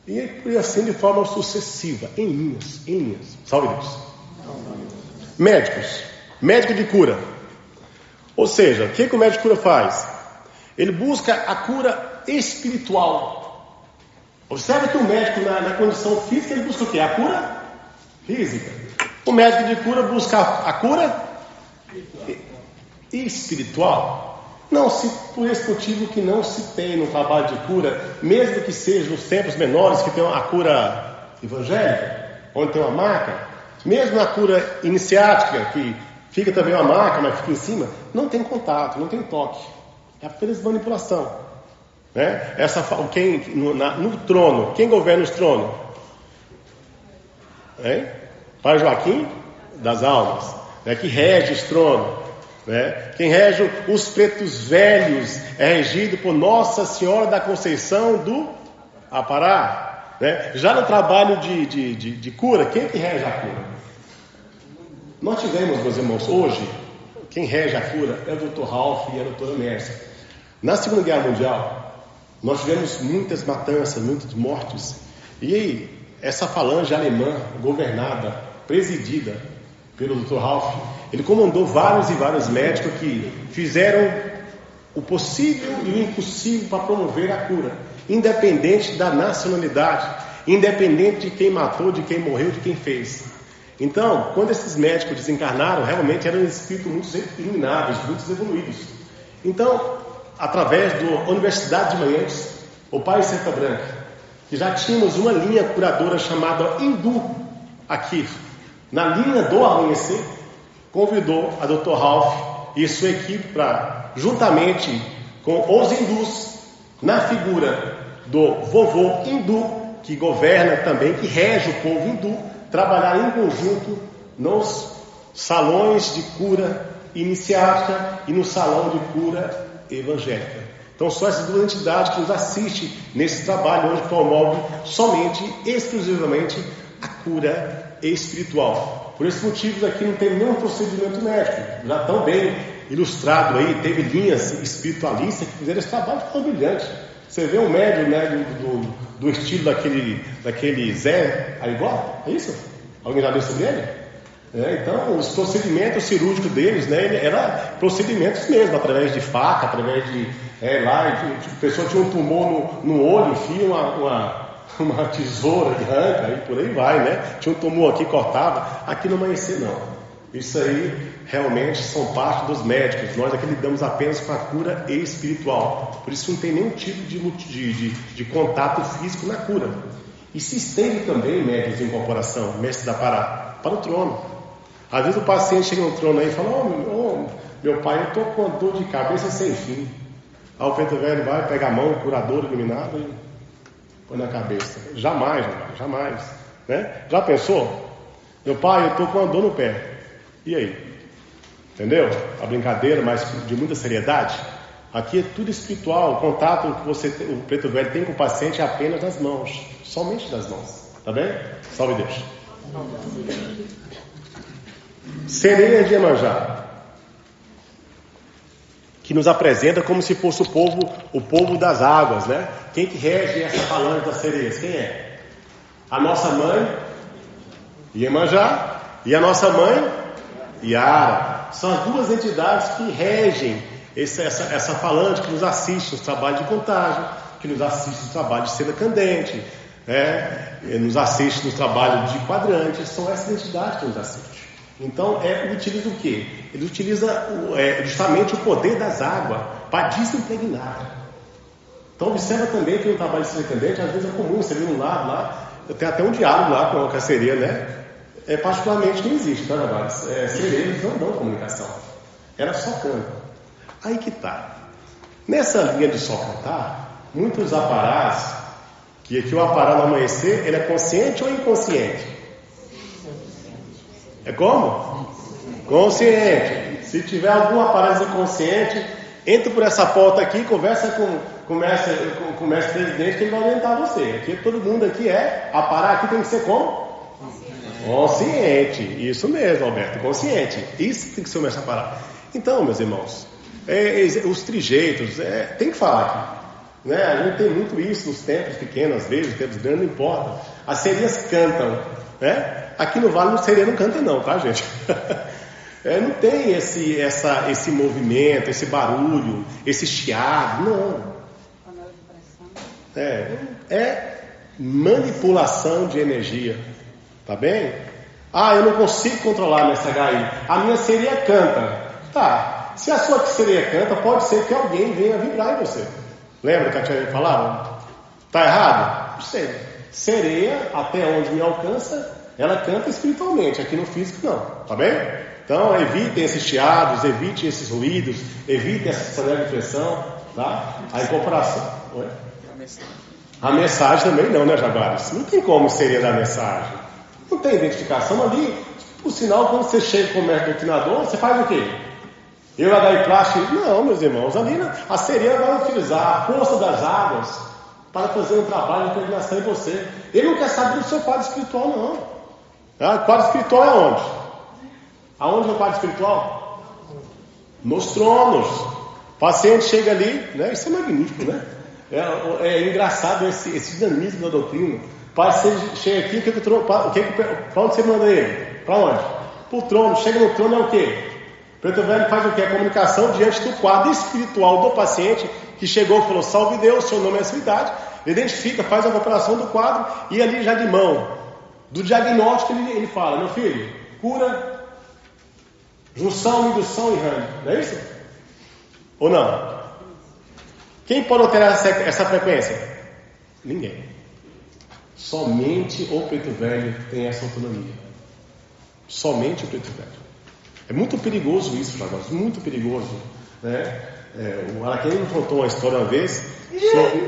E assim de forma sucessiva, em linhas. Salve Deus. Médico de cura. Ou seja, o que o médico de cura faz? Ele busca a cura espiritual. Observe que o médico na condição física, ele busca o quê? A cura física. O médico de cura busca a cura espiritual. Não se, por esse motivo que não se tem no trabalho de cura, mesmo que seja nos tempos menores, que tem a cura evangélica, onde tem uma marca, mesmo na cura iniciática, que fica também uma marca, mas fica em cima, não tem contato, não tem toque. É apenas manipulação. Né? No trono, quem governa os tronos? Pai Joaquim das almas, né? Que rege os tronos. Né? Quem rege os pretos velhos é regido por Nossa Senhora da Conceição do Apará. Né? Já no trabalho de cura, quem que rege a cura? Nós tivemos, meus irmãos, hoje, quem rege a cura é o Dr. Ralph e a doutora Mércia. Na Segunda Guerra Mundial, nós tivemos muitas matanças, muitas mortes. E aí, essa falange alemã, governada, presidida pelo Dr. Ralph, ele comandou vários e vários médicos que fizeram o possível e o impossível para promover a cura, independente da nacionalidade, independente de quem matou, de quem morreu, de quem fez. Então, quando esses médicos desencarnaram, realmente eram espíritos muito iluminados, muito evoluídos. Então, através da Universidade de Manhães, o Pai Santa Branca, que já tínhamos uma linha curadora chamada Hindu aqui, na linha do amanhecer, convidou a Dr. Ralph e sua equipe para, juntamente com os hindus, na figura do vovô hindu, que governa também, que rege o povo hindu, trabalhar em conjunto nos salões de cura iniciática e no salão de cura evangélica. Então são essas duas entidades que nos assistem nesse trabalho, onde promove somente, exclusivamente, a cura espiritual. Por esse motivo aqui não tem nenhum procedimento médico, já tão bem ilustrado aí, teve linhas espiritualistas que fizeram esse trabalho tão brilhante. Você vê um médium, né, do estilo daquele Zé Arigó, é isso? Alguém já viu sobre ele? Então os procedimentos cirúrgicos deles, né, eram procedimentos mesmo, através de faca, através de a pessoa tinha um tumor no olho, enfia uma tesoura que arranca e por aí vai, né? Tinha um tumor aqui, cortava. Aqui no amanhecer não. Isso aí realmente são parte dos médicos. Nós aqui lidamos apenas com a cura espiritual. Por isso não tem nenhum tipo de contato físico na cura. E se estende também, médicos de incorporação, mestre da Pará, para o trono. Às vezes o paciente chega no trono aí e fala: meu pai, eu estou com dor de cabeça sem fim. Aí o preto velho vai, pega a mão, o curador iluminado e põe na cabeça. Jamais. Né? Já pensou? Meu pai, eu estou com uma dor no pé. E aí? Entendeu? A brincadeira, mas de muita seriedade. Aqui é tudo espiritual. O contato que o preto velho tem com o paciente é apenas nas mãos. Somente nas mãos. Tá bem? Salve Deus. Sereia de Iemanjá, que nos apresenta como se fosse o povo das águas, né? Quem que rege essa falange das sereias? Quem é? A nossa mãe, Iemanjá, e a nossa mãe, Yara. São as duas entidades que regem essa falange, que nos assiste nos trabalhos de contagem, que nos assiste no trabalho de cena candente, nos assiste no trabalho de quadrante. São essas entidades que nos assistem. Então, ele utiliza o quê? Ele utiliza justamente o poder das águas para desimpregnar. Então, observa também que no trabalho de cena candente, às vezes é comum, você vê um lado lá, tem até um diálogo lá com a sereia, né? Particularmente não existe, tá, Javares? Sereias não dão comunicação. Ela só canta. Aí que tá. Nessa linha de só cantar, muitos aparás, que aqui o apará no amanhecer, ele é consciente ou inconsciente? É como? Consciente. Se tiver algum aparelho inconsciente, entra por essa porta aqui, conversa com o mestre presidente, que ele vai orientar você. Aqui todo mundo aqui aparar aqui tem que ser como? Consciente. Isso mesmo, Alberto, consciente. Isso tem que ser o mestre aparar. Então, meus irmãos, os trejeitos, tem que falar aqui. né? A gente tem muito isso nos templos pequenos, às vezes, templos grandes, não importa. As sereias cantam, né? Aqui no Vale, sereia não canta não, tá, gente? Não tem esse movimento, esse barulho, esse chiado, não. É manipulação de energia, tá bem? Eu não consigo controlar a minha SHI. A minha sereia canta. Tá, se a sua sereia canta, pode ser que alguém venha vibrar em você. Lembra que a tia falava? Tá errado? Não sei. Sereia, até onde me alcança, ela canta espiritualmente, aqui no físico não, tá bem? Então evitem esses chiados, evitem esses ruídos, evitem essa panela de pressão, tá? A incorporação. Oi? A mensagem também não, né, Jaguares? Não tem como seria dar mensagem. Não tem identificação ali. Por sinal, quando você chega como mestre doutrinador, você faz o quê? Eu ia dar em plástico? Não, meus irmãos. Ali a sereia vai utilizar a força das águas para fazer um trabalho de impregnação em você. Ele não quer saber do seu quadro espiritual, não. O quadro espiritual é onde? Aonde é o quadro espiritual? Nos tronos. O paciente chega ali, né? Isso é magnífico, né? É engraçado esse dinamismo da doutrina. O paciente chega aqui, para onde você manda ele? Para onde? Para o trono. Chega no trono é o quê? O preto velho faz o quê? A comunicação diante do quadro espiritual do paciente que chegou e falou: salve Deus, seu nome é a sua idade. Ele identifica, faz a operação do quadro e ali já de mão do diagnóstico ele fala: meu filho, cura, junção, indução e ramo. Não é isso? Ou não? Quem pode alterar essa frequência? Ninguém. Somente o preto velho tem essa autonomia. Somente o preto velho. É muito perigoso isso, Jaguares, muito perigoso, né? O Araquém me contou uma história uma vez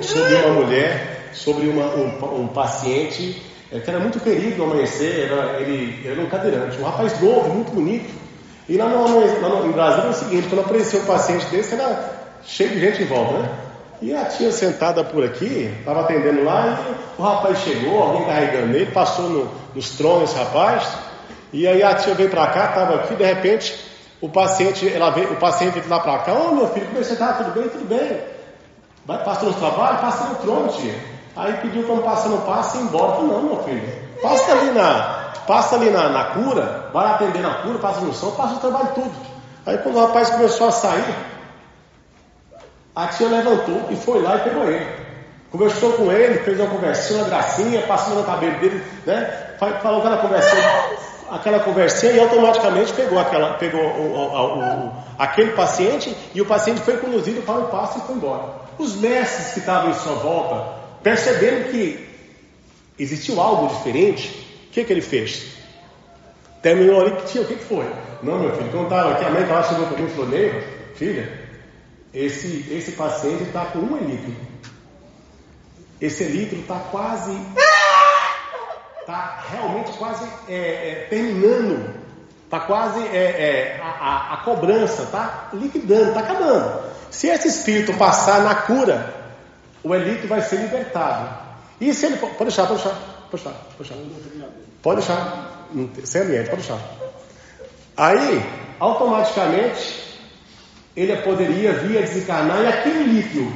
sobre uma mulher, sobre um paciente que era muito querido no amanhecer. Ele era um cadeirante, um rapaz novo, muito bonito. E lá em Brasília é o seguinte: quando apareceu um paciente desse, era cheio de gente em volta, né? E a tia sentada por aqui, estava atendendo lá, e o rapaz chegou, alguém carregando ele, passou nos tronos, rapaz. E aí a tia veio para cá, estava aqui, de repente o paciente veio lá para cá: ô meu filho, como é que você está? Tudo bem? Tudo bem. Passa no trabalho? Passa no trono, tia. Aí pediu para não passar no passe e ir embora. Eu falei: não, meu filho, passa ali na cura, vai atender na cura, passa no som, passa o trabalho tudo. Aí quando o rapaz começou a sair, a tia levantou e foi lá e pegou ele. Conversou com ele, fez uma conversinha, uma gracinha, passou no cabelo dele, né? Falou aquela conversinha e automaticamente pegou aquele paciente, e o paciente foi conduzido para o passo e foi embora. Os mestres que estavam em sua volta, percebendo que existiu algo diferente, o que ele fez? Terminou ali, tia, o que foi? Não, meu filho, quando estava aqui, a mãe estava chegando para mim e falou: Neiva, filha, esse paciente está com um elitro. Esse elitro está realmente quase terminando, está quase a cobrança, está liquidando, está acabando. Se esse espírito passar na cura, o elitro vai ser libertado. E se ele pode deixar. Pode deixar, sem ambiente, pode deixar. Aí, automaticamente, ele poderia vir a desencarnar, e aquele líquido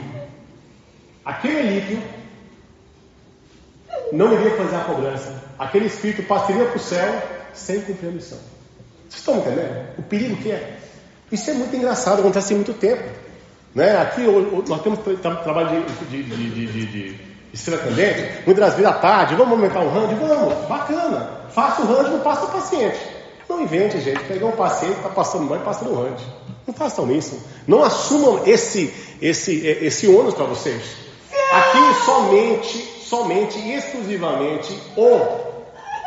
não iria fazer a cobrança. Aquele espírito passaria para o céu sem cumprir a missão. Vocês estão entendendo? O perigo que é? Isso é muito engraçado, acontece há muito tempo, né? Aqui nós temos trabalho de estrela candente, muitas das vezes à tarde: vamos aumentar o range? Vamos, bacana. Faça o range, não passa o paciente. Não invente, gente, pegar um paciente que está passando mal e passa no range. Não façam isso. Não assumam esse ônus para vocês. Aqui somente e exclusivamente o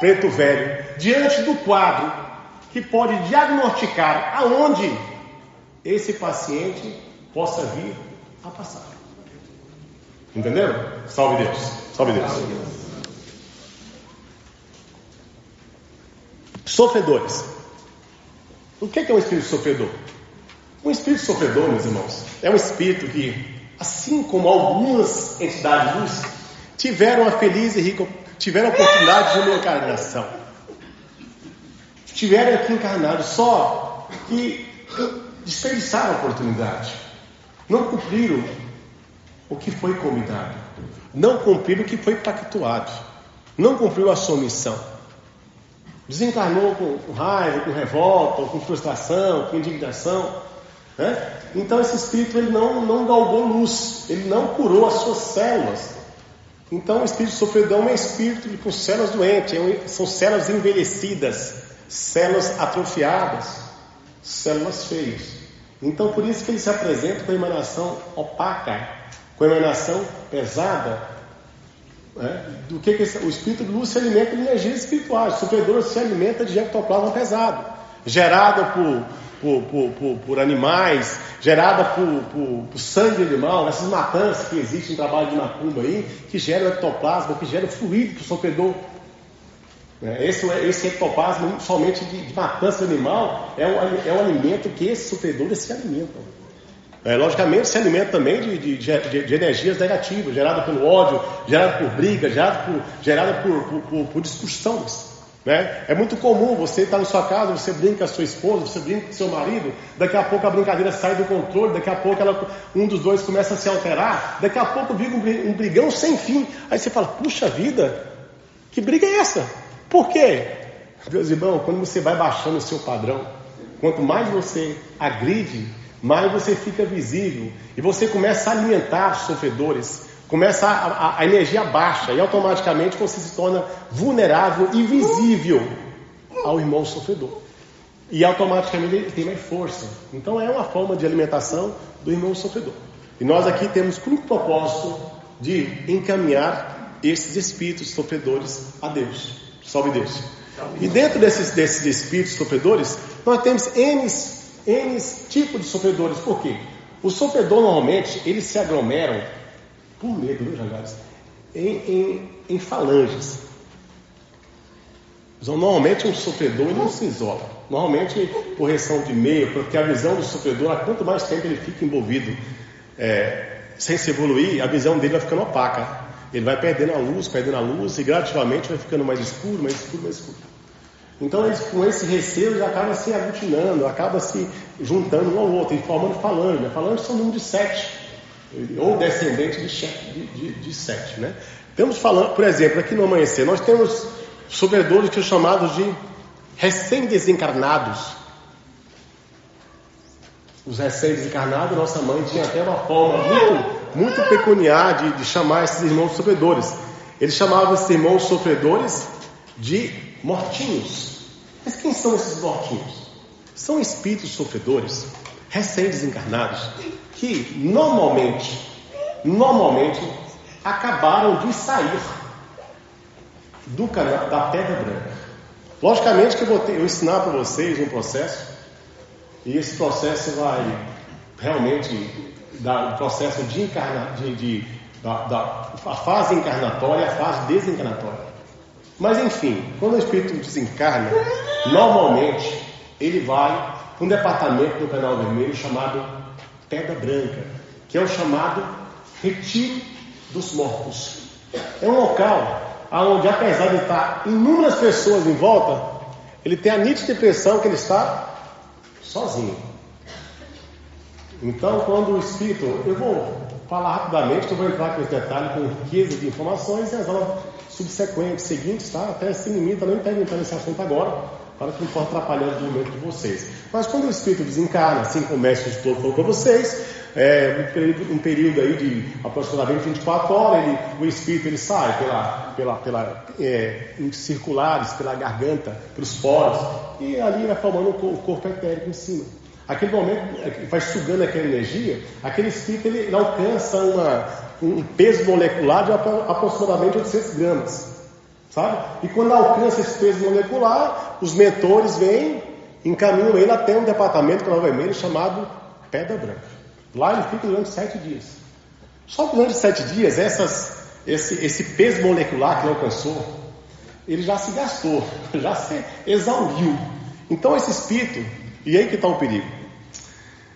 preto velho, diante do quadro, que pode diagnosticar aonde esse paciente possa vir a passar. Entenderam? Salve Deus. Salve Deus. Sofredores. O que é um espírito sofredor? Um espírito sofredor, meus irmãos, é um espírito que, assim como algumas entidades de luz, tiveram a feliz e rica, tiveram a oportunidade de uma encarnação. Estiveram aqui encarnados, só que desperdiçaram a oportunidade. Não cumpriram o que foi combinado, não cumpriu o que foi pactuado, não cumpriu a sua missão. Desencarnou com raiva, com revolta, com frustração, com indignação, né? Então esse espírito ele não galgou luz, ele não curou as suas células. Então o espírito sofredor é um espírito com células doentes, são células envelhecidas, células atrofiadas, células feias. Então por isso que ele se apresenta com a emanação opaca, com a emanação pesada, né? Do que o espírito de luz se alimenta de energias espirituais. O sofredor se alimenta de ectoplasma pesado, gerado por animais, gerada por sangue animal, essas matanças que existem em trabalho de macumba aí, que geram ectoplasma, que geram fluido para o sofredor. Esse ectoplasma, somente de matança animal, é o alimento que esses sofredores se alimentam. Logicamente, se alimenta também de energias negativas, gerada pelo ódio, gerada por briga, gerada por discussões. Né? É muito comum você estar na sua casa, você brinca com a sua esposa, você brinca com o seu marido, daqui a pouco a brincadeira sai do controle, daqui a pouco um dos dois começa a se alterar, daqui a pouco vive um brigão sem fim. Aí você fala, puxa vida, que briga é essa? Por quê? Meus irmãos, quando você vai baixando o seu padrão, quanto mais você agride, mais você fica visível, e você começa a alimentar os sofredores, começa a energia baixa, e automaticamente você se torna vulnerável e visível ao irmão sofredor, e automaticamente ele tem mais força. Então é uma forma de alimentação do irmão sofredor, e nós aqui temos o único propósito de encaminhar esses espíritos sofredores a Deus. Salve Deus. E dentro desses espíritos sofredores, nós temos N tipos de sofredores. Por quê? Os sofredores normalmente eles se aglomeram por medo, viu, Jangares? Em falanges. Então, normalmente um sofredor não se isola. Normalmente, correção de meio, porque a visão do sofredor, quanto mais tempo ele fica envolvido sem se evoluir, a visão dele vai ficando opaca. Ele vai perdendo a luz, e gradativamente vai ficando mais escuro, mais escuro, mais escuro. Então, com esse receio, eles acabam se aglutinando, acabam se juntando um ao outro, e formando falange. Né? Falange são número de 7, ou descendente de 7. Né? Temos falando, por exemplo, aqui no amanhecer, nós temos sofredores que são chamados de recém-desencarnados. Os recém-desencarnados, nossa mãe tinha até uma forma muito peculiar de chamar esses irmãos sofredores. Eles chamavam esses irmãos sofredores de mortinhos. Mas quem são esses mortinhos? São espíritos sofredores, recém-desencarnados, que normalmente acabaram de sair da Pedra Branca. Logicamente que eu vou ensinar para vocês um processo, e esse processo vai realmente dar o processo a fase encarnatória e a fase desencarnatória. Mas enfim, quando o espírito desencarna, normalmente ele vai para um departamento do Canal Vermelho chamado Pedra Branca, que é o chamado Retiro dos Mortos. É um local onde, apesar de estar inúmeras pessoas em volta, ele tem a nítida impressão que ele está sozinho. Então, quando o espírito, eu vou falar rapidamente, que eu vou entrar com esse detalhe com riqueza de informações e as aulas subsequentes, seguintes, tá? Até sem limite, eu não quero entrar nesse assunto agora, para que não possa atrapalhar o desenvolvimento de vocês. Mas quando o espírito desencarna, assim como o mestre falou para vocês, um período aí de aproximadamente 24 horas, o espírito ele sai circulares, pela garganta, pelos poros, e ali vai formando o corpo etérico em cima. Aquele momento vai sugando aquela energia, aquele espírito ele alcança um peso molecular de aproximadamente 800 gramas, sabe? E quando alcança esse peso molecular, os mentores vêm, encaminham ele até um departamento Canal Vermelho chamado Pedra Branca. Lá ele fica durante 7 dias. Só que durante 7 dias, esse peso molecular que ele alcançou, ele já se gastou, já se exauriu. Então esse espírito, e aí que está o perigo.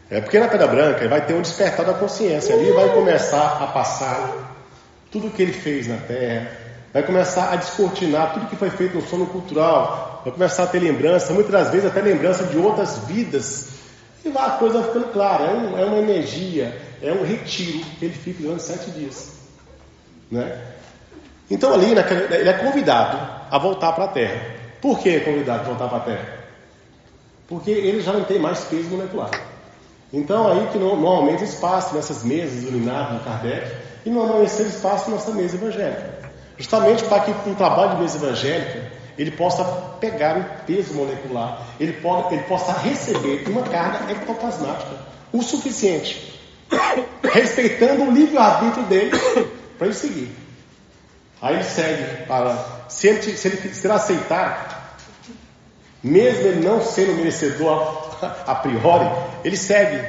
Porque na Pedra Branca vai ter um despertar da consciência. Ali vai começar a passar tudo o que ele fez na Terra, vai começar a descortinar tudo que foi feito no sono cultural, vai começar a ter lembrança, muitas das vezes até lembrança de outras vidas E a coisa vai ficando clara, é uma energia, é um retiro que ele fica durante 7 dias. Né? Então ali ele é convidado a voltar para a Terra. Por que é convidado a voltar para a Terra? Porque ele já não tem mais peso molecular. Então aí que normalmente eles passam nessas mesas urinadas de Kardec, e normalmente eles passam nessa mesa evangélica. Justamente para que com o trabalho de mesa evangélica ele possa pegar o peso molecular, ele possa receber uma carga ectoplasmática, o suficiente, respeitando o livre-arbítrio dele, para ele seguir. Aí ele segue se ele aceitar, mesmo ele não sendo merecedor a priori, ele segue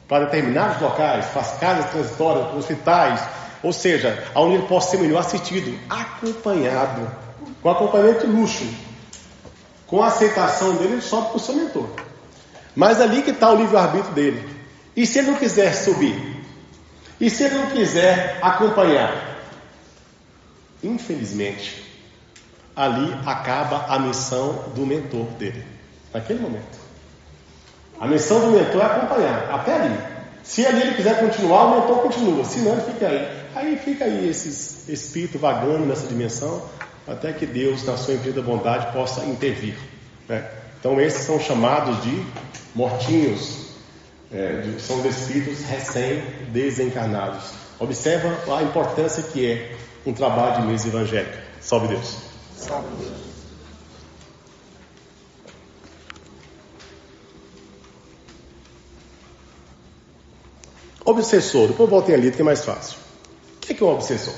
para determinados locais, para as casas transitórias, para hospitais, ou seja, onde ele possa ser melhor assistido, acompanhado, com acompanhamento de luxo, com a aceitação dele, ele sobe para o seu mentor. Mas ali que está o livre-arbítrio dele. E se ele não quiser subir? E se ele não quiser acompanhar? Infelizmente, ali acaba a missão do mentor dele, naquele momento. A missão do mentor é acompanhar, até ali. Se ali ele quiser continuar, o mentor continua, senão ele fica aí. Aí fica aí esse espírito vagando nessa dimensão, até que Deus, na sua infinita bondade, possa intervir. Né? Então esses são chamados de mortinhos, são os espíritos recém-desencarnados. Observa a importância que é um trabalho de mesa evangélica. Salve Deus. Salve Deus. Obsessor, depois voltem ali que é mais fácil. O que é um obsessor?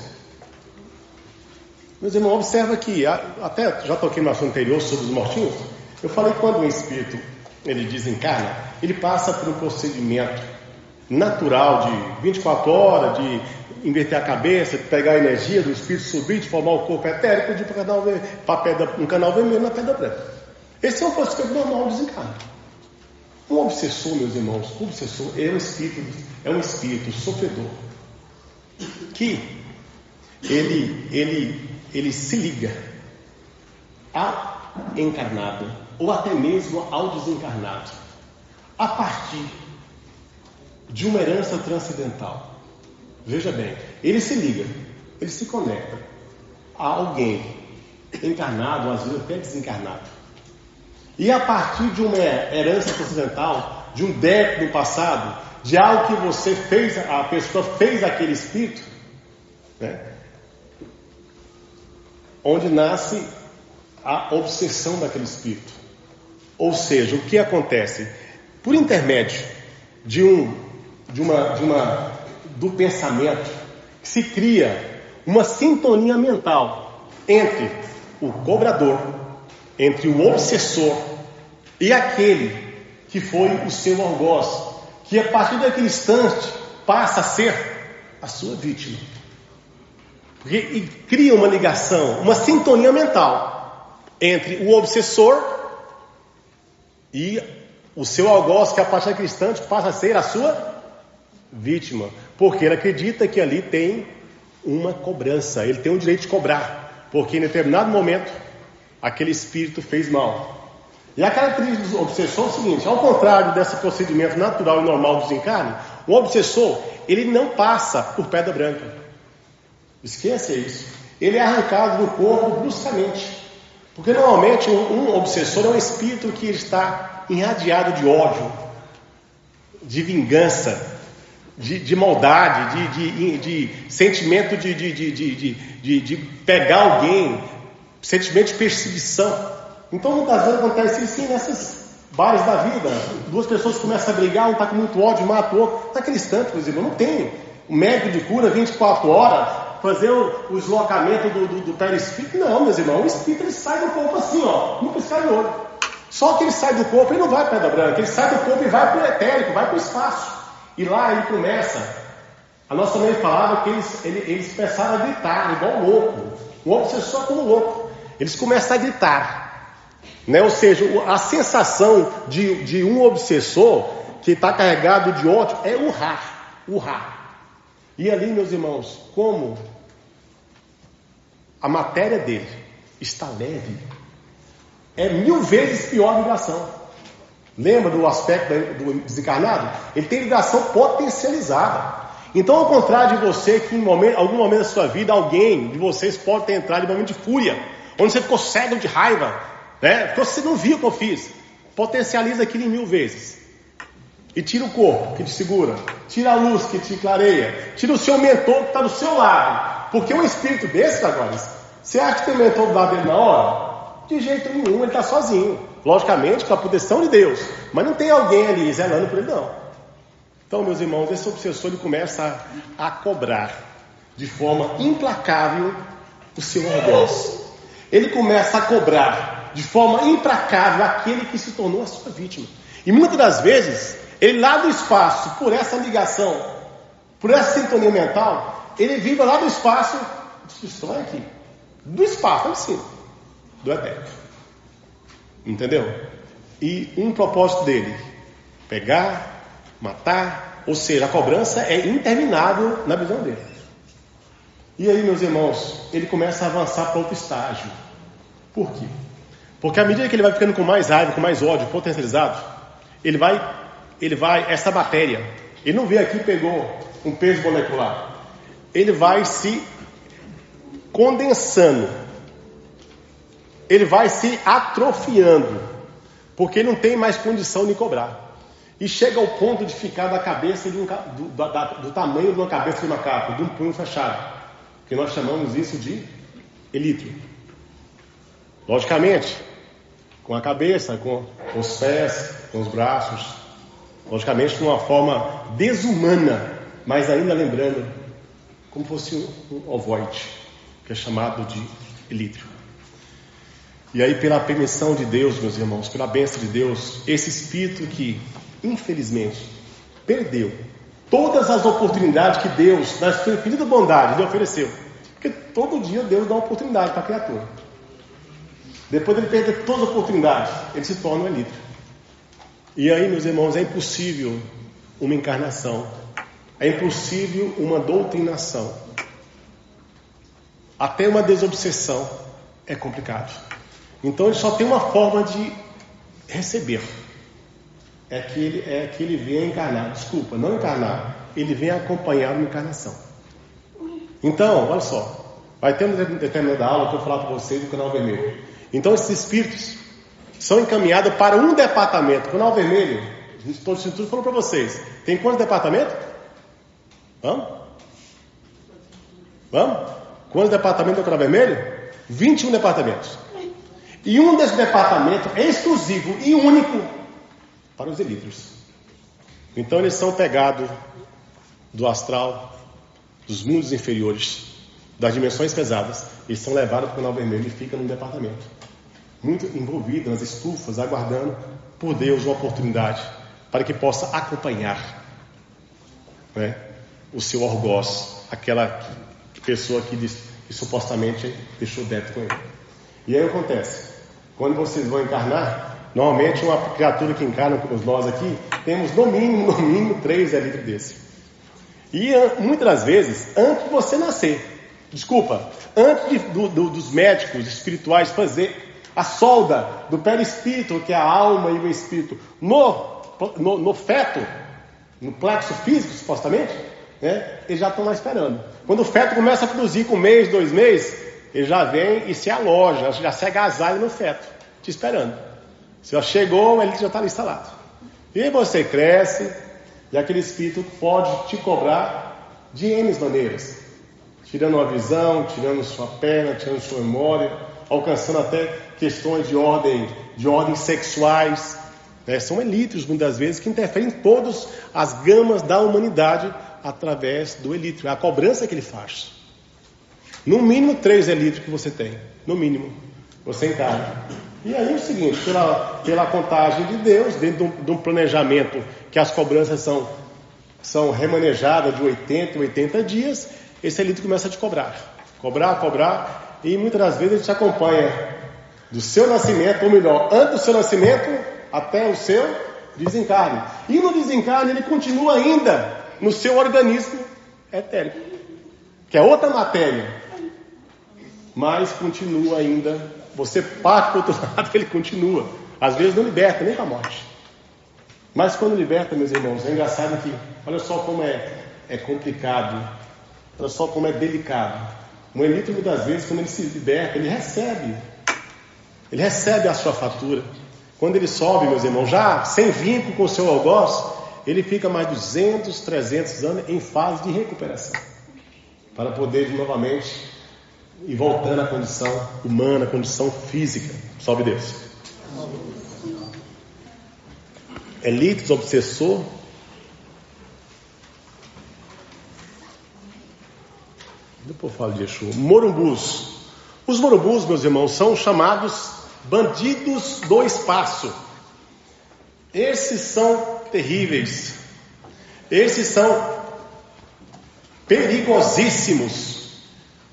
Meus irmãos, observa que, até já toquei no assunto anterior sobre os mortinhos, eu falei que quando um espírito ele desencarna, ele passa por um procedimento natural de 24 horas, de inverter a cabeça, de pegar a energia do espírito, subir, de formar o corpo etérico, de ir para um canal vermelho na pedra branca. Esse é um procedimento normal do desencarne. Um obsessor, meus irmãos, o obsessor é um espírito sofredor, que ele se liga ao encarnado, ou até mesmo ao desencarnado, a partir de uma herança transcendental. Veja bem, ele se liga, ele se conecta a alguém encarnado, às vezes até desencarnado. E a partir de uma herança transcendental, de um débito do passado, de algo que você fez, a pessoa fez aquele espírito, né? Onde nasce a obsessão daquele espírito. Ou seja, o que acontece? Por intermédio do pensamento, se cria uma sintonia mental entre o cobrador, entre o obsessor e aquele que foi o seu algoz, que a partir daquele instante passa a ser a sua vítima. E cria uma ligação, uma sintonia mental entre o obsessor e o seu algoz, que a partir daquele instante passa a ser a sua vítima, porque ele acredita que ali tem uma cobrança, ele tem o direito de cobrar, porque em determinado momento aquele espírito fez mal. E a característica do obsessor é o seguinte: ao contrário desse procedimento natural e normal do desencarne, o obsessor ele não passa por pedra branca. Esqueça isso. Ele é arrancado do corpo bruscamente, porque normalmente um obsessor é um espírito que está irradiado de ódio, de vingança, de maldade, de sentimento de pegar alguém, sentimento de perseguição. Então muitas vezes acontece isso nessas bares da vida. Duas pessoas começam a brigar, um está com muito ódio, mata o outro. Naquele instante, por exemplo, não tem um médico de cura 24 horas, fazer o deslocamento do perispírito. Não, meus irmãos, o espírito ele sai do corpo assim, ó, no piscar de olho. Só que ele sai do corpo, ele não vai para a pedra branca, ele sai do corpo e vai para o etérico, vai para o espaço. E lá ele começa. A nossa mãe falava que eles começaram a gritar, igual louco. O obsessor como louco. Eles começam a gritar. Né? Ou seja, a sensação de um obsessor que está carregado de ódio é urrar. E ali, meus irmãos, como a matéria dele está leve, é 1000 vezes pior a vibração. Lembra do aspecto do desencarnado? Ele tem ligação potencializada. Então, ao contrário de você, que em algum momento da sua vida, alguém de vocês pode ter entrado em momento de fúria, onde você ficou cego de raiva, né? Porque você não viu o que eu fiz. Potencializa aquilo em 1000 vezes. E tira o corpo que te segura, tira a luz que te clareia, tira o seu mentor que está do seu lado. Porque um espírito desse, agora, você acha que tem mentor do lado dele na hora? De jeito nenhum, ele está sozinho. Logicamente, com a proteção de Deus. Mas não tem alguém ali zelando por ele, não. Então, meus irmãos, esse obsessor ele começa a cobrar de forma implacável o seu negócio. Ele começa a cobrar de forma implacável aquele que se tornou a sua vítima. E muitas das vezes, ele lá do espaço, por essa ligação, por essa sintonia mental, ele vibra lá do espaço, estranho aqui, do espaço, lá em cima, do etéreo. Entendeu? E um propósito dele, pegar, matar, ou seja, a cobrança é interminável na visão dele. E aí, meus irmãos, ele começa a avançar para outro estágio. Por quê? Porque à medida que ele vai ficando com mais raiva, com mais ódio potencializado, ele vai, essa matéria, ele não veio aqui e pegou um peso molecular, ele vai se condensando, ele vai se atrofiando, porque ele não tem mais condição de cobrar, e chega ao ponto de ficar da cabeça do tamanho de uma cabeça de macaco, de um punho fechado, que nós chamamos isso de elítrio. Logicamente, com a cabeça, com os pés, com os braços, logicamente de uma forma desumana, mas ainda lembrando como fosse um ovoide, que é chamado de elítrio. E aí, pela permissão de Deus, meus irmãos, pela bênção de Deus, esse espírito que, infelizmente, perdeu todas as oportunidades que Deus, na sua infinita bondade, lhe ofereceu. Porque todo dia Deus dá uma oportunidade para a criatura. Depois de ele perder todas as oportunidades, ele se torna um elítrio. E aí, meus irmãos, é impossível uma encarnação, é impossível uma doutrinação, até uma desobsessão é complicado. Então ele só tem uma forma de receber, é que ele venha encarnar, desculpa, não encarnar, ele vem acompanhar uma encarnação. Então, olha só, vai ter uma determinada aula que eu vou falar para vocês do Canal Vermelho. Então esses espíritos são encaminhados para um departamento. O Canal Vermelho, estou falando para vocês, tem quantos departamentos? Vamos? Quantos departamentos do Canal Vermelho? 21 departamentos. E um desses departamentos é exclusivo e único para os elítrios. Então eles são pegados do astral, dos mundos inferiores, das dimensões pesadas, eles são levados para o Canal Vermelho e ficam num departamento, muito envolvidos nas estufas, aguardando por Deus uma oportunidade para que possa acompanhar, né, o seu orgós, aquela pessoa que supostamente deixou débito com ele. E aí acontece, quando vocês vão encarnar, normalmente uma criatura que encarna como nós aqui, temos no mínimo 3 elítrios desse. E muitas das vezes, antes de você nascer, antes dos médicos espirituais fazer a solda do perispírito, que é a alma e o espírito, no feto, no plexo físico, supostamente, né, eles já estão lá esperando. Quando o feto começa a produzir com 1 mês, 2 meses, ele já vem e se aloja, já se agasalha no feto, te esperando. Se já chegou, ele já está ali instalado. E aí você cresce, e aquele espírito pode te cobrar de N maneiras, tirando a visão, tirando sua perna, tirando sua memória, alcançando até questões de ordem sexuais, né? São elítrios, muitas vezes, que interferem em todas as gamas da humanidade através do elítrio, a cobrança que ele faz. No mínimo 3 elítrios que você tem, no mínimo, você encarna. E aí é o seguinte, pela contagem de Deus, dentro de um planejamento que as cobranças são remanejadas de 80 dias, esse elítrio começa a te cobrar, e muitas das vezes ele te acompanha do seu nascimento, ou melhor, antes do seu nascimento até o seu desencarne. E no desencarne ele continua ainda no seu organismo etérico, que é outra matéria, mas continua ainda. Você parte para o outro lado, ele continua. Às vezes não liberta nem para a morte. Mas quando liberta, meus irmãos, é engraçado que, olha só como é complicado, olha só como é delicado. O elite, muitas vezes, quando ele se liberta, ele recebe a sua fatura. Quando ele sobe, meus irmãos, já sem vínculo com o seu algoz, ele fica mais 200, 300 anos em fase de recuperação, para poder novamente ir voltando à condição humana, à condição física. Sobe Deus. Elites, obsessor. Depois eu falo de Yeshua. Morumbus. Os morumbus, meus irmãos, são chamados bandidos do espaço. Esses são terríveis. Esses são perigosíssimos.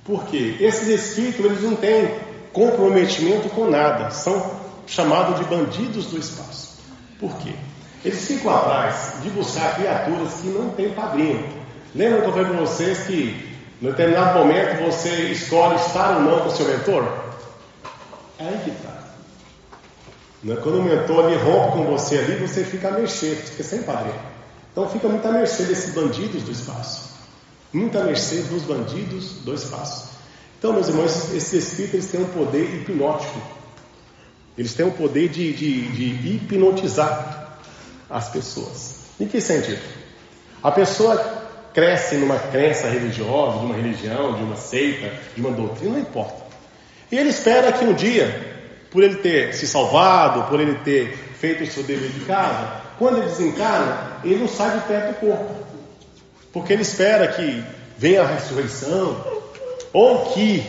Por quê? Esses espíritos, eles não têm comprometimento com nada. São chamados de bandidos do espaço. Por quê? Eles ficam atrás de buscar criaturas que não têm padrinho. Lembra que eu falei para vocês que em determinado momento você escolhe estar ou não com o seu mentor? É aí que está. Quando o mentor ele rompe com você ali, você fica à mercê, você fica sem padrinho. Então fica muito à mercê desses bandidos do espaço. Muito à mercê dos bandidos do espaço. Então, meus irmãos, esses espíritos eles têm um poder hipnótico. Eles têm o poder de hipnotizar as pessoas. Em que sentido? A pessoa cresce numa crença religiosa, de uma religião, de uma seita, de uma doutrina, não importa. E ele espera que um dia, por ele ter se salvado, por ele ter feito o seu dever de casa, quando ele desencarna, ele não sai de perto do corpo. Porque ele espera que venha a ressurreição, ou que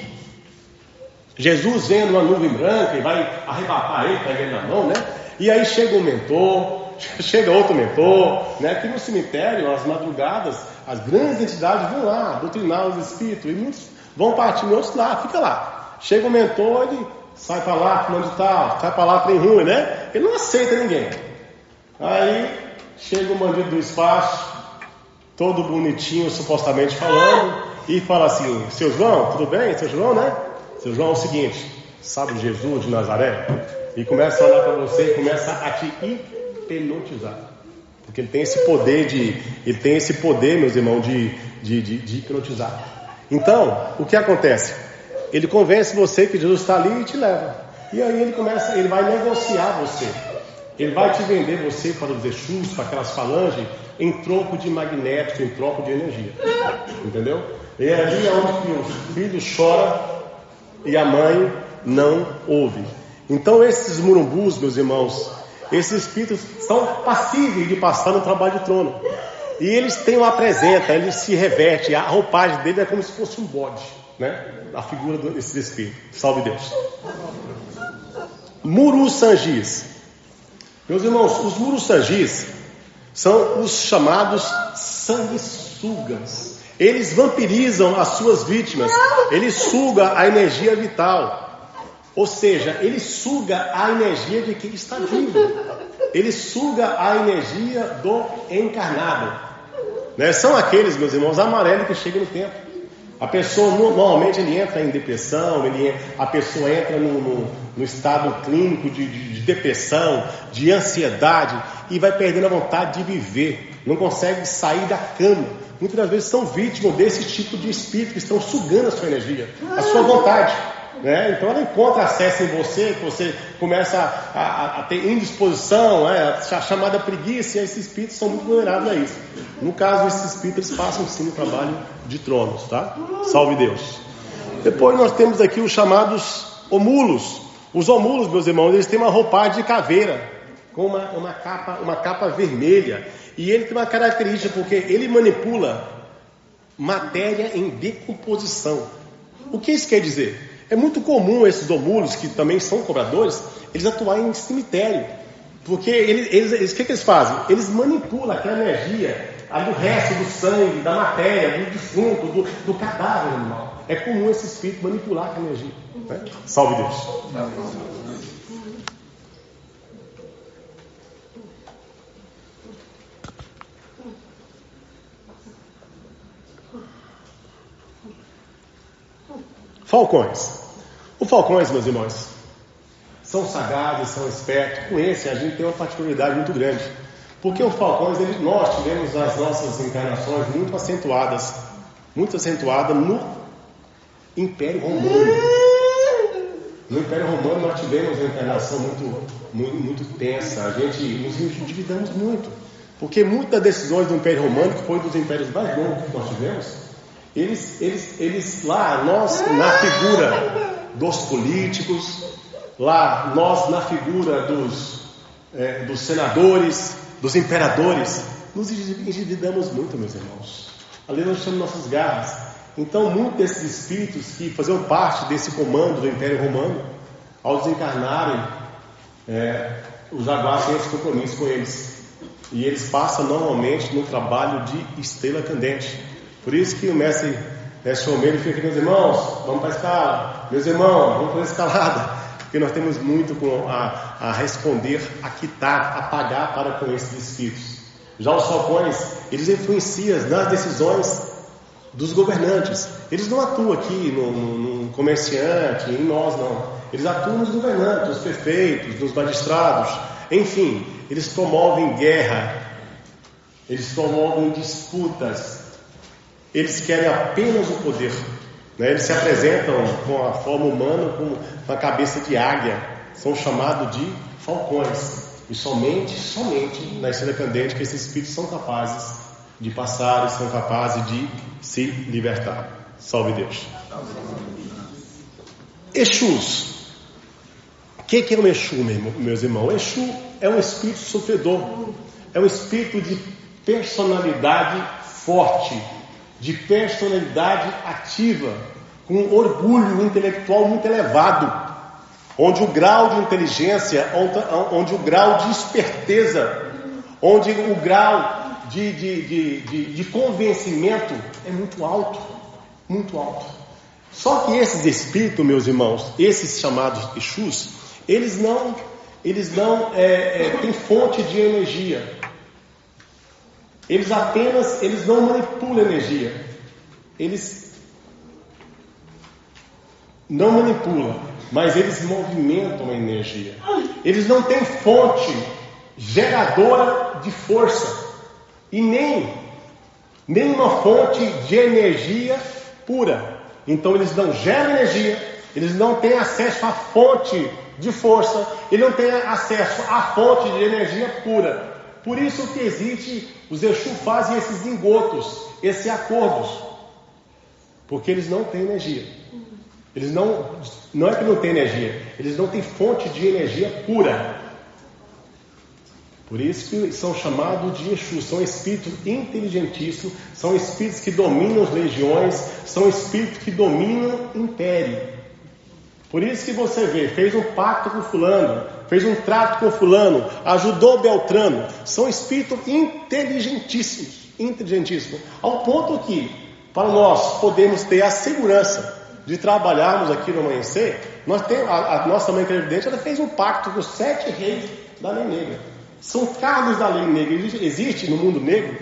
Jesus venha numa nuvem branca e vai arrebatar ele, pegar ele na mão, né? E aí chega um mentor, chega outro mentor, né? Que no cemitério, às madrugadas, as grandes entidades vão lá doutrinar os espíritos, e muitos vão partir, outros lá, fica lá. Chega o mentor, ele sai para lá, fulano de tal, sai para lá, trem ruim, né? Ele não aceita ninguém. Aí chega o bandido do espaço, todo bonitinho, supostamente falando, e fala assim: seu João, tudo bem? Seu João, né? Seu João, é o seguinte, sabe Jesus de Nazaré? E começa a olhar para você e começa a te hipnotizar. Porque ele tem esse poder, meus irmãos, de hipnotizar. Então, o que acontece? Ele convence você que Jesus está ali e te leva. E aí ele vai negociar você. Ele vai te vender você para os Exus, para aquelas falanges, em troco de magnético, em troco de energia. Entendeu? E é ali onde o filho chora e a mãe não ouve. Então esses murumbus, meus irmãos, esses espíritos são passíveis de passar no trabalho de trono. E eles têm uma presença, eles se revertem, a roupagem dele é como se fosse um bode, né? A figura desses espíritos. Salve Deus. Murusangis. Meus irmãos, os murusangis são os chamados sanguessugas. Eles vampirizam as suas vítimas. Ele suga a energia vital. Ou seja, ele suga a energia de quem está vivo. Ele suga a energia do encarnado. Né? São aqueles, meus irmãos, amarelos que chegam no tempo. A pessoa, normalmente, ele entra em depressão, a pessoa entra no estado clínico de depressão, de ansiedade, e vai perdendo a vontade de viver. Não consegue sair da cama. Muitas das vezes são vítimas desse tipo de espírito que estão sugando a sua energia, a sua vontade. Né? Então ela encontra acesso em você, que você começa a ter indisposição, a chamada preguiça, e esses espíritos são muito vulneráveis a isso. No caso, esses espíritos passam sim o trabalho de tronos, tá? Salve Deus. Depois nós temos aqui os chamados homúlos. Os homúlos, meus irmãos, eles têm uma roupagem de caveira, com uma capa vermelha, e ele tem uma característica, porque ele manipula matéria em decomposição. O que isso quer dizer? É muito comum esses homúlos, que também são cobradores, eles atuarem em cemitério. Porque o que eles fazem? Eles manipulam aquela energia do resto do sangue, da matéria, do defunto, do cadáver animal. É comum esse espírito manipular aquela energia. Né? Salve Deus. Falcões. Os falcões, meus irmãos, são sagazes, são espertos. Com esse a gente tem uma particularidade muito grande. Porque o Falcões, nós tivemos as nossas encarnações muito acentuadas no Império Romano. No Império Romano nós tivemos uma encarnação muito tensa. A gente nos endividamos muito. Porque muitas das decisões do Império Romano, que foi dos impérios mais longos que nós tivemos, eles lá, nós na figura dos políticos, lá nós na figura dos senadores, dos imperadores, nos endividamos muito, meus irmãos. Ali nós temos nossas garras. Então, muitos desses espíritos que faziam parte desse comando do Império Romano, ao desencarnarem, os jaguares têm esse compromisso com eles. E eles passam normalmente no trabalho de estrela candente. Por isso que o mestre Almeida fica aqui, meus irmãos, vamos para a escala. Meus irmãos, vamos para a escalada. Porque nós temos muito a responder, a quitar, a pagar para com esses espíritos. Já os falcões, eles influenciam nas decisões dos governantes. Eles não atuam aqui no comerciante, em nós não. Eles atuam nos governantes, nos prefeitos, nos magistrados. Enfim, eles promovem guerra, eles promovem disputas. Eles querem apenas o poder. Eles se apresentam com a forma humana, com a cabeça de águia. São chamados de falcões. E somente na estrela candente que esses espíritos são capazes de passar e são capazes de se libertar. Salve Deus. Exus. O que é um Exu, meus irmãos? Exu é um espírito sofredor. É um espírito de personalidade forte, de personalidade ativa, com orgulho intelectual muito elevado, onde o grau de inteligência, onde o grau de esperteza, onde o grau de convencimento é muito alto, muito alto. Só que esses espíritos, meus irmãos, esses chamados Exus, eles não têm fonte de energia. Eles não manipulam energia. Eles não manipulam, mas eles movimentam a energia. Eles não têm fonte geradora de força e nem uma fonte de energia pura. Então eles não geram energia, eles não têm acesso à fonte de força, eles não têm acesso à fonte de energia pura. Por isso que existe, os Exu fazem esses engotos, esses acordos, porque eles não têm energia. Eles não é que não têm energia, eles não têm fonte de energia pura. Por isso que são chamados de Exu, são espíritos inteligentíssimos, são espíritos que dominam as legiões, são espíritos que dominam o império. Por isso que você vê, fez um pacto com fulano, fez um trato com fulano, ajudou Beltrano. São espíritos inteligentíssimos, ao ponto que, para nós podermos ter a segurança de trabalharmos aqui no amanhecer, nós temos, a nossa mãe clarividente, ela fez um pacto com os 7 reis da lei negra. São cargos da lei negra. Existe no mundo negro,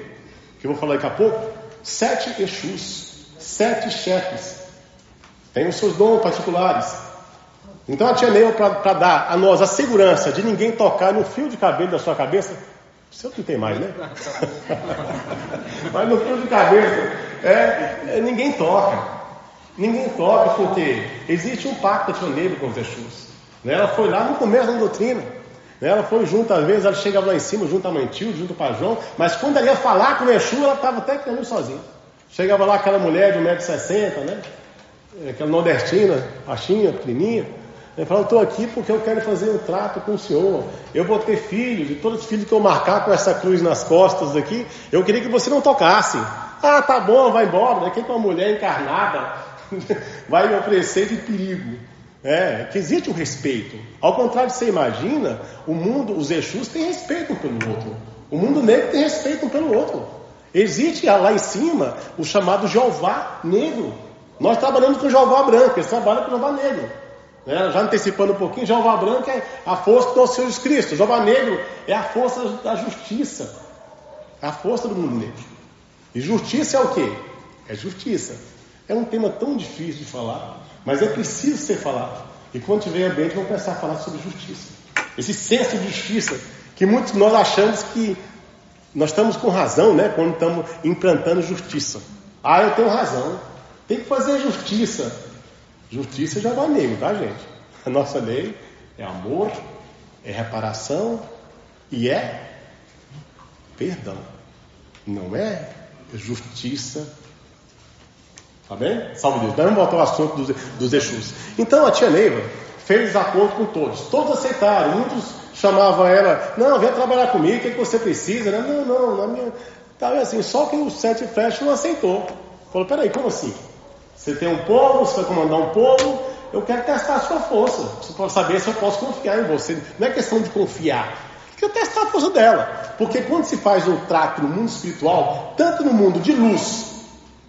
que eu vou falar daqui a pouco, 7 Exus, 7 chefes. Tem os seus dons particulares. Então a tia Neua, para dar a nós a segurança de ninguém tocar no fio de cabelo da sua cabeça, você não tem mais, né? Mas no fio de cabeça, ninguém toca. Ninguém toca porque existe um pacto da tia Neua com os Exus. Ela foi lá no começo da doutrina. Ela foi junto, às vezes, ela chegava lá em cima, junto a mãe Tio, junto para João, mas quando ela ia falar com o Exu, ela estava até caminhando sozinha. Chegava lá aquela mulher de 1,60 m, né? Aquela nordestina, baixinha, pequenininha. Ele falou, estou aqui porque eu quero fazer um trato com o senhor. Eu vou ter filhos, e todos os filhos que eu marcar com essa cruz nas costas aqui, eu queria que você não tocasse. Ah, tá bom, vai embora. Daqui com uma mulher encarnada vai me oferecer de perigo. Que existe o respeito. Ao contrário de você imagina, o mundo, os Exus têm respeito um pelo outro. O mundo negro tem respeito um pelo outro. Existe lá em cima o chamado Jeová negro. Nós trabalhamos com o Jeová branco, eles trabalham com o Jeová negro. Já antecipando um pouquinho, Jeová branco é a força do nosso Jesus Cristo. Jeová negro é a força da justiça. É a força do mundo negro. E justiça é o quê? É justiça. É um tema tão difícil de falar, mas é preciso ser falado. E quando tiver ambiente, vamos começar a falar sobre justiça. Esse senso de justiça, que muitos de nós achamos que nós estamos com razão, né? Quando estamos implantando justiça. Ah, eu tenho razão. Tem que fazer justiça. Justiça já vai mesmo, tá, gente? A nossa lei é amor, é reparação e é perdão. Não é justiça. Tá bem? Salve Deus. Mas vamos voltar ao assunto dos Exus. Então a tia Neiva fez acordo com todos. Todos aceitaram. Muitos chamavam ela, não, vem trabalhar comigo, o que você precisa? Não, na minha... Tá assim, só que o Sete Flechas não aceitou. Falou, peraí, como assim? Você tem um povo, você vai comandar um povo, eu quero testar a sua força. Você pode saber se eu posso confiar em você. Não é questão de confiar, eu quero testar a força dela. Porque quando se faz um trato no mundo espiritual, tanto no mundo de luz,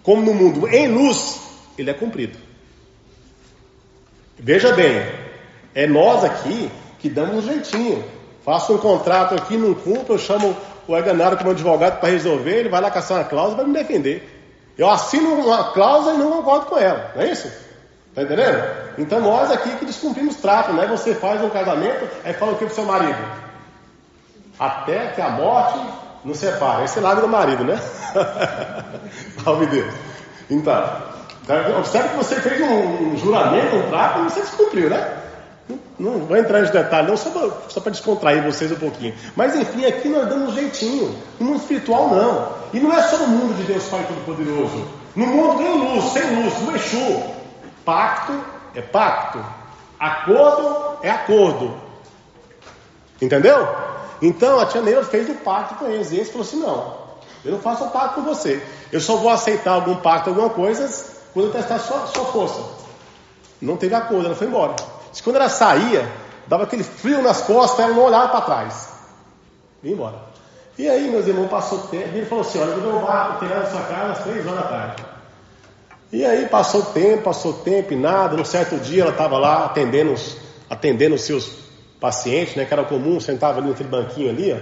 como no mundo em luz, ele é cumprido. Veja bem, é nós aqui que damos um jeitinho. Faço um contrato aqui, não cumpro, eu chamo o Eganaro como advogado para resolver, ele vai lá caçar uma cláusula e vai me defender. Eu assino uma cláusula e não concordo com ela, não é isso? Está entendendo? Então nós aqui que descumprimos trato, né? Você faz um casamento, aí fala o que para o seu marido? Até que a morte nos separe. Esse é lado do marido, né? Salve Deus. Então, observe que você fez um juramento, um trato, e você descumpriu, né? Não vou entrar nesse detalhe, não, só para descontrair vocês um pouquinho. Mas enfim, aqui nós damos um jeitinho. No mundo espiritual, não. E não é só no mundo de Deus Pai Todo-Poderoso. No mundo em luz, sem luz, no Exu. Pacto é pacto. Acordo é acordo. Entendeu? Então a tia Neila fez um pacto com eles. E eles falaram assim: não, eu não faço um pacto com você. Eu só vou aceitar algum pacto, alguma coisa, quando eu testar sua força. Não teve acordo, ela foi embora. Quando ela saía, dava aquele frio nas costas, ela não olhava para trás. Ia embora. E aí, meus irmãos, passou o tempo, e ele falou assim: olha, eu vou derrubar o telhado da sua casa às 3 horas da tarde. E aí passou tempo e nada. Num certo dia ela estava lá atendendo os seus pacientes, né, que era comum, sentava ali naquele banquinho ali, ó,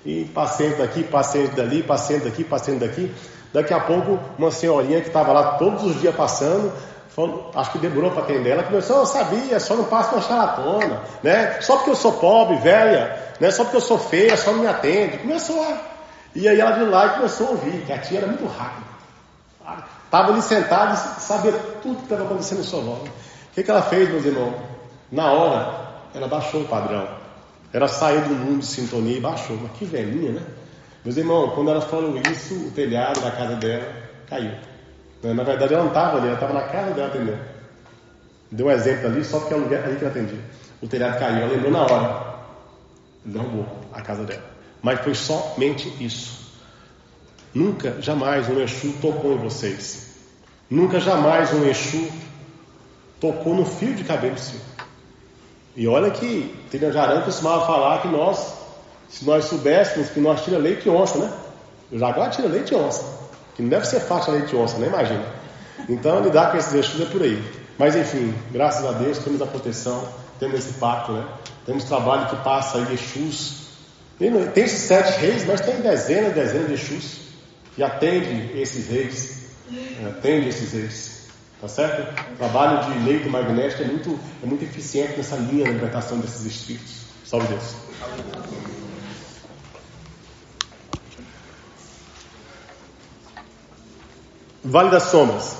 e paciente daqui, paciente dali, paciente daqui, paciente daqui. Daqui a pouco, uma senhorinha que estava lá todos os dias passando, acho que demorou para atender ela, começou: eu sabia, só não passa uma charlatona, né? Só porque eu sou pobre, velha, né? Só porque eu sou feia, só não me atende. Começou lá. E aí ela viu lá e começou a ouvir, que a tia era muito rápida. Estava ali sentada e sabia tudo que estava acontecendo em sua volta. O que ela fez, meus irmãos? Na hora, ela baixou o padrão. Ela saiu do mundo de sintonia e baixou. Mas que velhinha, né? Meus irmãos, quando ela falou isso, o telhado da casa dela caiu. Na verdade, ela não estava ali, ela estava na casa dela atendendo. Deu um exemplo ali, só porque é o lugar ali que ela atendia. O telhado caiu, ela lembrou na hora. Derrubou a casa dela. Mas foi somente isso. Nunca, jamais um Exu tocou em vocês. Nunca, jamais um Exu tocou no fio de cabelo seu. E olha que Tirajarã costumava falar que se nós soubéssemos que nós tira leite de onça, né? O jaguar tira leite de onça. Que não deve ser fácil a leite de onça, né? Imagina. Então, lidar com esses Exus é por aí. Mas enfim, graças a Deus, temos a proteção, temos esse pacto, né? Temos trabalho que passa aí, Exus. Tem esses 7 reis, mas tem dezenas de Exus que atende esses reis. Tá certo? O trabalho de leito magnético é muito eficiente nessa linha de libertação desses espíritos. Salve Deus. Vale das Sombras.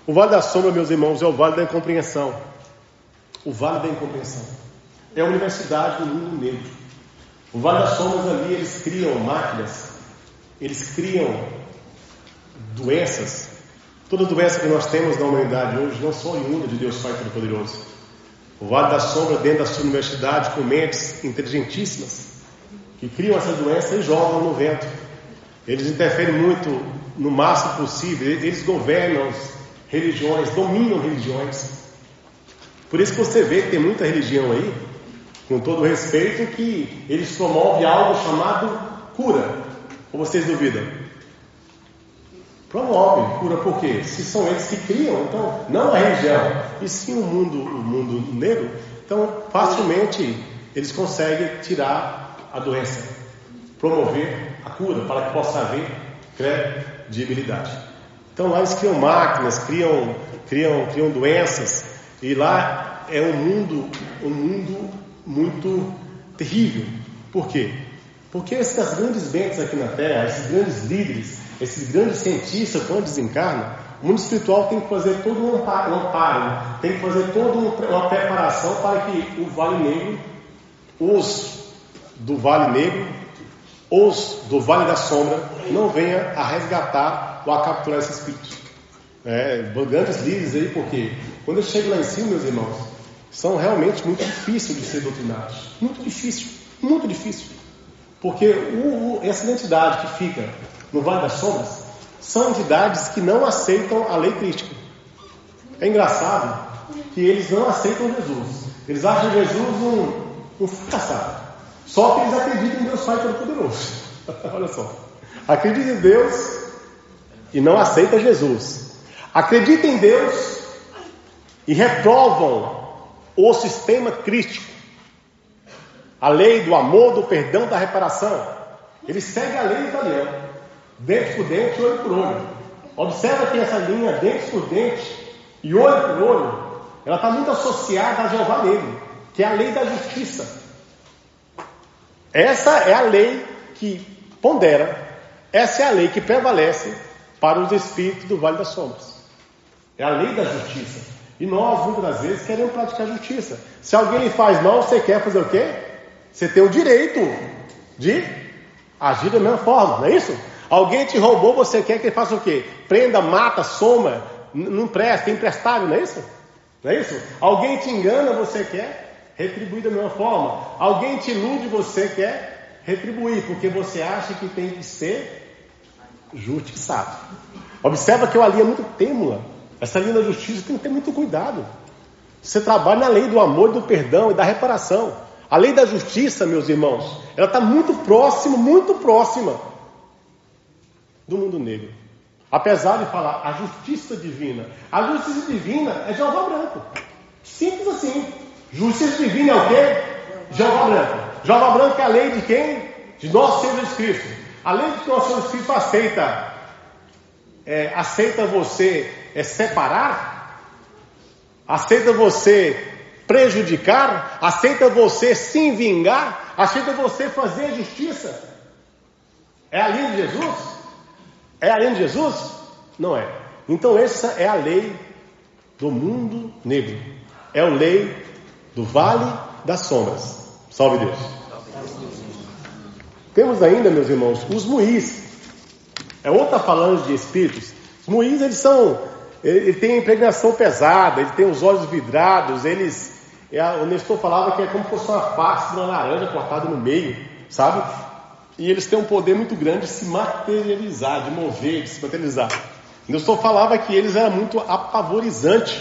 O Vale da Sombra, meus irmãos, é o Vale da Incompreensão. O Vale da Incompreensão é a universidade do mundo negro. O Vale das Sombras ali, eles criam máquinas, eles criam doenças. Toda doença que nós temos na humanidade hoje não são oriundas de Deus Pai Todo-Poderoso. O Vale da Sombra, dentro da sua universidade, com mentes inteligentíssimas, que criam essa doença e jogam no vento. Eles interferem muito, no máximo possível. Eles governam religiões, dominam religiões. Por isso que você vê que tem muita religião aí, com todo respeito, que eles promovem algo chamado cura. Ou vocês duvidam? Promove cura, por quê? Se são eles que criam, então não a religião, e sim o mundo negro, então facilmente eles conseguem tirar a doença, promover a cura, para que possa haver credibilidade. Então lá eles criam máquinas, criam doenças, e lá é um mundo muito terrível. Por quê? Porque essas grandes bênçãos aqui na Terra, esses grandes líderes, esses grandes cientistas, quando desencarnam, o mundo espiritual tem que fazer todo um amparo, tem que fazer toda uma preparação para que o Vale Negro, os do Vale Negro, os do Vale da Sombra, não venha a resgatar ou a capturar esses espíritos. Grandes líderes aí, porque quando eu chego lá em cima, meus irmãos, são realmente muito difíceis de ser doutrinados. Muito difícil, muito difícil. Porque essa entidade que fica no Vale das Sombras são entidades que não aceitam a lei crística. É engraçado que eles não aceitam Jesus. Eles acham Jesus um fracassado. Só que eles acreditam em Deus Pai Todo-Poderoso. Olha só. Acredita em Deus e não aceita Jesus. Acredita em Deus e reprovam o sistema crístico. A lei do amor, do perdão, da reparação. Ele segue a lei italiana. Dente por dente, olho por olho. Observa que essa linha dente por dente e olho por olho, ela está muito associada a Jeová Negro, que é a lei da justiça. Essa é a lei que pondera, essa é a lei que prevalece para os espíritos do Vale das Sombras. É a lei da justiça. E nós, muitas das vezes, queremos praticar justiça. Se alguém lhe faz mal, você quer fazer o quê? Você tem o direito de agir da mesma forma, não é isso? Alguém te roubou, você quer que ele faça o quê? Prenda, mata, soma, não presta, é emprestável, não é isso? Não é isso? Alguém te engana, você quer retribuir da mesma forma. Alguém te ilude, você quer retribuir, porque você acha que tem que ser justiçado. Observa que a linha é muito tênue. Essa linha da justiça tem que ter muito cuidado. Você trabalha na lei do amor, do perdão e da reparação. A lei da justiça, meus irmãos, ela está muito próxima do mundo negro. Apesar de falar a justiça divina. A justiça divina é Jeová Branco. Simples assim. Justiça divina é o quê? Jeová Branco. Jeová Branco é a lei de quem? De nosso Senhor Jesus Cristo. A lei de nosso Senhor Jesus Cristo aceita você separar? Aceita você prejudicar? Aceita você se vingar? Aceita você fazer justiça? É a lei de Jesus? É a lei de Jesus? Não é. Então essa é a lei do mundo negro. É a lei do Vale das Sombras. Salve Deus. Temos ainda, meus irmãos, os muís. É outra falando de espíritos. Os muís, eles têm impregnação pesada, eles têm os olhos vidrados, o Nestor falava que é como se fosse uma face de uma laranja cortada no meio, sabe? E eles têm um poder muito grande de se materializar, de mover, de se materializar. O Nestor falava que eles eram muito apavorizantes.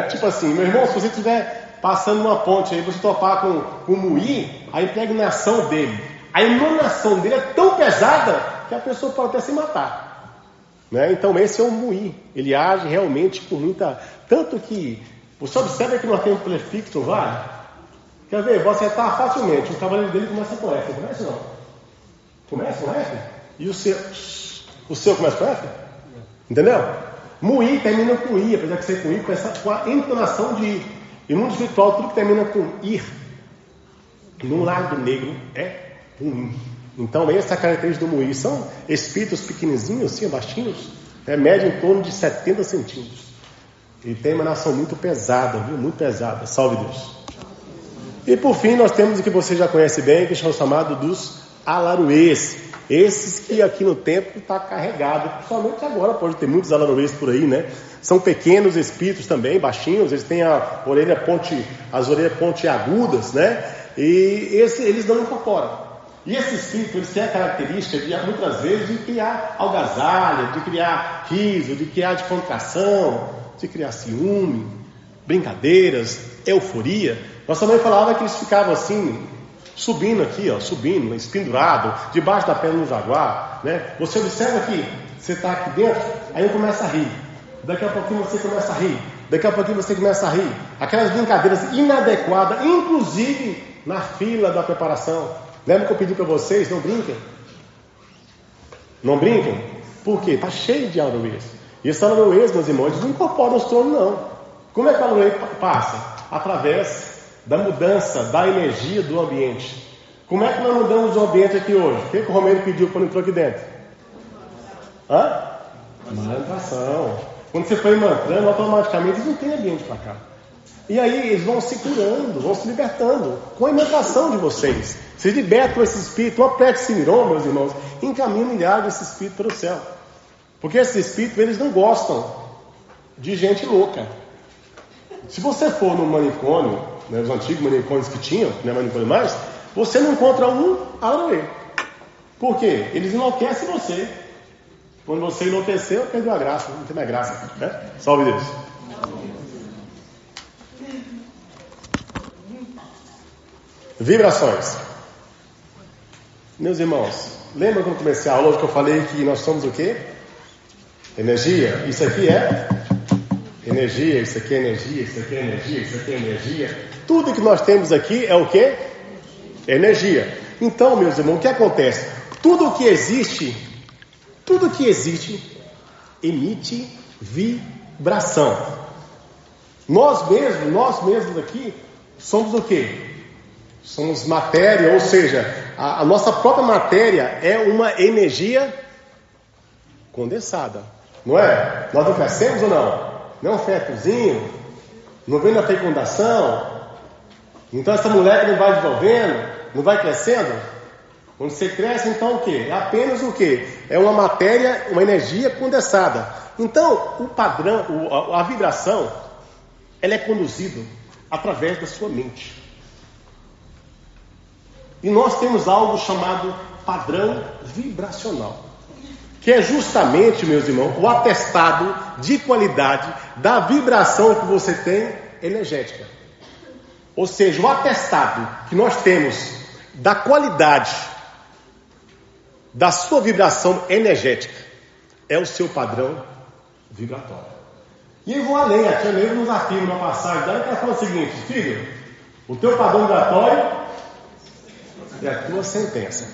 Tipo assim, meu irmão, se você estiver passando numa ponte aí, você topar com o muí, a impregnação dele, a emanação dele é tão pesada que a pessoa pode até se matar. Então esse é o muí. Ele age realmente com muita... Tanto que... Você observa que nós temos um prefixo no vale? Quer ver? Você está facilmente. O cavaleiro dele começa com F. Começa ou não? Começa com F? E o seu começa com F? Entendeu? Muí termina com I, apesar de ser com I, com a entonação de I. E no mundo espiritual, tudo que termina com ir, no lado negro, é ruim. Então, essa é a característica do muí. São espíritos pequenininhos, assim, baixinhos, médio em torno de 70 centímetros. E tem uma emanação muito pesada, viu? Muito pesada. Salve Deus. E por fim, nós temos o que você já conhece bem, que são chamados dos alaruês. Esses que aqui no templo está carregado. Principalmente agora, pode ter muitos alaruês por aí, né? São pequenos espíritos também, baixinhos. Eles têm as orelhas pontiagudas, né? E eles não incorporam. E esse espírito, eles têm a característica de, muitas vezes, de criar algazarra, de criar riso, de criar descontração, de criar ciúme, brincadeiras, euforia. Nossa mãe falava que eles ficavam assim, subindo aqui, subindo, espendurado, debaixo da perna do jaguar, né? Você observa que você está aqui dentro, aí começa a rir. Daqui a pouquinho você começa a rir. Daqui a pouquinho você começa a rir. Aquelas brincadeiras inadequadas, inclusive na fila da preparação. Lembra que eu pedi para vocês, não brinquem? Não brinquem? Por quê? Está cheio de alaruês. E esses alaruês, meus irmãos, eles não incorporam os tronos, não. Como é que o alaruê passa? Através da mudança da energia do ambiente. Como é que nós mudamos o ambiente aqui hoje? O que o Romero pediu quando entrou aqui dentro? Mantração. Quando você foi mantrando, automaticamente eles não têm ambiente para cá. E aí eles vão se curando, vão se libertando com a alimentação de vocês. Vocês libertam esse espírito, uma prece Simiron, meus irmãos, encaminha milhares desse espírito para o céu. Porque esses espíritos, eles não gostam de gente louca. Se você for no manicômio, né, os antigos manicômios que tinham, não é manicômio mais, você não encontra um aroê. Por quê? Eles enlouquecem você. Quando você enlouqueceu, perdeu a graça, não tem mais graça, né? Salve Deus. Vibrações. Meus irmãos, lembra quando comecei a aula hoje que eu falei que nós somos o quê? Energia. Isso aqui é energia, isso aqui é energia, isso aqui é energia, isso aqui é energia. Tudo que nós temos aqui é o quê? Energia. Então, meus irmãos, o que acontece? Tudo que existe emite vibração. Nós mesmos aqui somos o quê? Somos matéria, ou seja, a nossa própria matéria é uma energia condensada, não é? Nós não crescemos ou não? Não é um fetozinho? Não vem na fecundação? Então essa moleque não vai desenvolvendo, não vai crescendo? Quando você cresce, então o quê? É apenas o quê? É uma matéria, uma energia condensada. Então, o padrão, a vibração, ela é conduzida através da sua mente. E nós temos algo chamado padrão vibracional, que é justamente, meus irmãos, o atestado de qualidade da vibração que você tem energética. Ou seja, o atestado que nós temos da qualidade da sua vibração energética é o seu padrão vibratório. E eu vou além, aqui mesmo nos afirma uma passagem dela que ela fala o seguinte: filho, o teu padrão vibratório é a tua sentença.